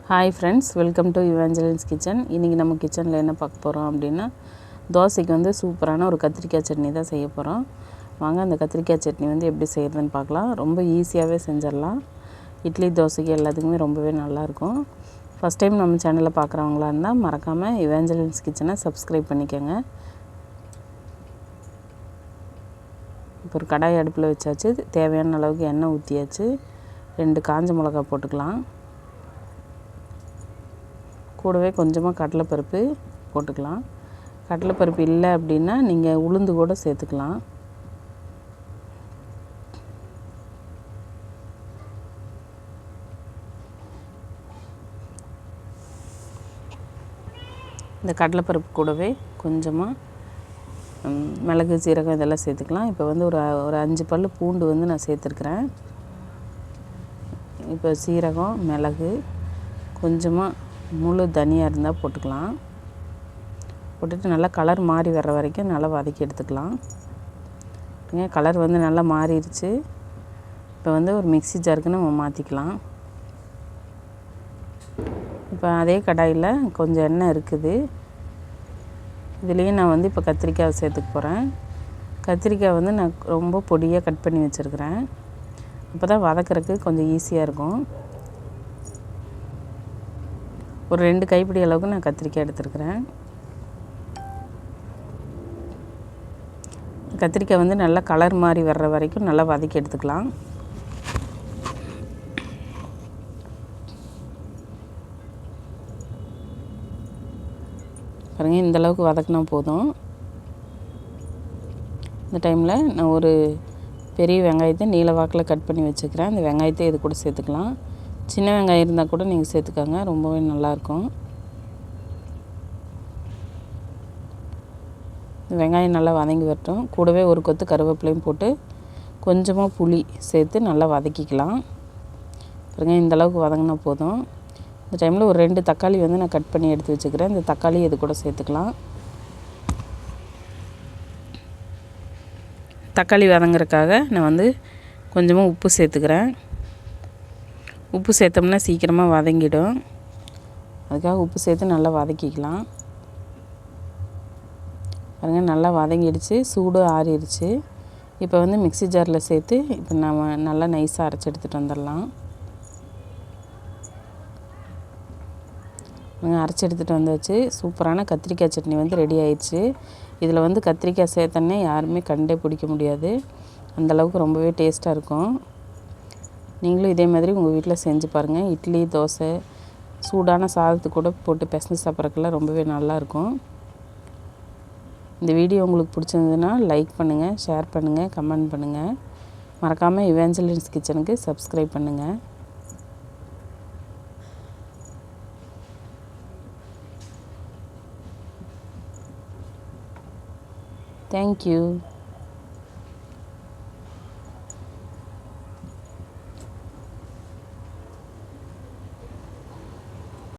Hi friends, welcome to Evangeline's kitchen. இன்றைக்கி நம்ம கிச்சனில் என்ன பார்க்க போகிறோம் அப்படின்னா, தோசைக்கு வந்து சூப்பரான ஒரு கத்திரிக்காய் சட்னி தான் செய்ய போகிறோம். வாங்க அந்த கத்திரிக்காய் சட்னி வந்து எப்படி செய்கிறதுன்னு பார்க்கலாம். ரொம்ப ஈஸியாகவே செஞ்சிடலாம். இட்லி தோசைக்கு எல்லாத்துக்குமே ரொம்பவே நல்லாயிருக்கும். ஃபஸ்ட் டைம் நம்ம சேனலில் பார்க்குறவங்களா இருந்தால் மறக்காமல் இவாஞ்சலின்ஸ் கிச்சனை சப்ஸ்கிரைப் பண்ணிக்கோங்க. இப்போ ஒரு கடாய் அடுப்பில் வச்சாச்சு. தேவையான அளவுக்கு எண்ணெய் ஊற்றியாச்சு. 2 காஞ்ச மிளகா போட்டுக்கலாம். கூடவே கொஞ்சமாக கடலைப்பருப்பு போட்டுக்கலாம். கடலைப்பருப்பு இல்லை அப்படின்னா நீங்கள் உளுந்து கூட சேர்த்துக்கலாம். இந்த கடலைப்பருப்பு கூடவே கொஞ்சமாக மிளகு, சீரகம் இதெல்லாம் சேர்த்துக்கலாம். இப்போ வந்து ஒரு 5 பல் பூண்டு வந்து நான் சேர்த்துருக்குறேன். இப்போ சீரகம், மிளகு, கொஞ்சமாக முழு தனியாக இருந்தால் போட்டுக்கலாம். போட்டுட்டு நல்லா கலர் மாறி வர்ற வரைக்கும் நல்லா வதக்கி எடுத்துக்கலாம். கலர் வந்து நல்லா மாறிடுச்சு. இப்போ வந்து ஒரு மிக்ஸி ஜாருக்கு நம்ம மாற்றிக்கலாம். இப்போ அதே கடாயில் கொஞ்சம் எண்ணெய் இருக்குது. இதுலேயே நான் வந்து இப்போ கத்திரிக்காய் சேர்த்துக்க போகிறேன். கத்திரிக்காய் வந்து நான் ரொம்ப பொடியாக கட் பண்ணி வச்சுருக்கிறேன். அப்போ தான் வதக்கிறதுக்கு கொஞ்சம் ஈஸியாக இருக்கும். ஒரு 2 கைப்பிடி அளவுக்கு நான் கத்திரிக்காய் எடுத்துருக்கிறேன். கத்திரிக்காய் வந்து நல்லா கலர் மாறி வர்ற வரைக்கும் நல்லா வதக்கி எடுத்துக்கலாம். பாருங்கள், இந்தளவுக்கு வதக்கினா போதும். இந்த டைமில் நான் ஒரு பெரிய வெங்காயத்தை நீல வாக்கில் கட் பண்ணி வச்சுக்கிறேன். அந்த வெங்காயத்தை இது கூட சேர்த்துக்கலாம். சின்ன வெங்காயம் இருந்தால் கூட நீங்கள் சேர்த்துக்கோங்க, ரொம்பவே நல்லாயிருக்கும். வெங்காயம் நல்லா வதங்கி வரட்டும். கூடவே ஒரு கொத்து கருவேப்பிலையும் போட்டு கொஞ்சமாக புளி சேர்த்து நல்லா வதக்கிக்கலாம். பாருங்கள், இந்தளவுக்கு வதங்கினா போதும். இந்த டைமில் ஒரு 2 தக்காளி வந்து நான் கட் பண்ணி எடுத்து வச்சுக்கிறேன். இந்த தக்காளி இது கூட சேர்த்துக்கலாம். தக்காளி வதங்குறதுக்காக நான் வந்து கொஞ்சமாக உப்பு சேர்த்துக்கிறேன். உப்பு சேர்த்தோம்னா சீக்கிரமாக வதங்கிடும். அதுக்காக உப்பு சேர்த்து நல்லா வதக்கிக்கலாம். பாருங்கள், நல்லா வதங்கிடுச்சு. சூடு ஆறிடுச்சு. இப்போ வந்து மிக்ஸி ஜாரில் சேர்த்து இப்போ நம்ம நல்லா நைஸாக அரைச்சி எடுத்துகிட்டு வந்துடலாம். அரைச்சி எடுத்துகிட்டு வந்தாச்சு. சூப்பரான கத்திரிக்காய் சட்னி வந்து ரெடி ஆயிடுச்சு. இதில் வந்து கத்திரிக்காய் சேர்த்தோன்னே யாருமே கண்டே பிடிக்க முடியாது. அந்தளவுக்கு ரொம்பவே டேஸ்ட்டாக இருக்கும். நீங்களும் இதே மாதிரி உங்கள் வீட்டில் செஞ்சு பாருங்கள். இட்லி, தோசை, சூடான சாதத்து கூட போட்டு பிசைஞ்சு சாப்பிட்றதுக்கெல்லாம் ரொம்பவே நல்லாயிருக்கும். இந்த வீடியோ உங்களுக்கு பிடிச்சிருந்ததுன்னா லைக் பண்ணுங்கள், ஷேர் பண்ணுங்கள், கமெண்ட் பண்ணுங்கள். மறக்காமல் இவாஞ்சலின்ஸ் கிச்சனுக்கு சப்ஸ்கிரைப் பண்ணுங்கள். தேங்க்யூ.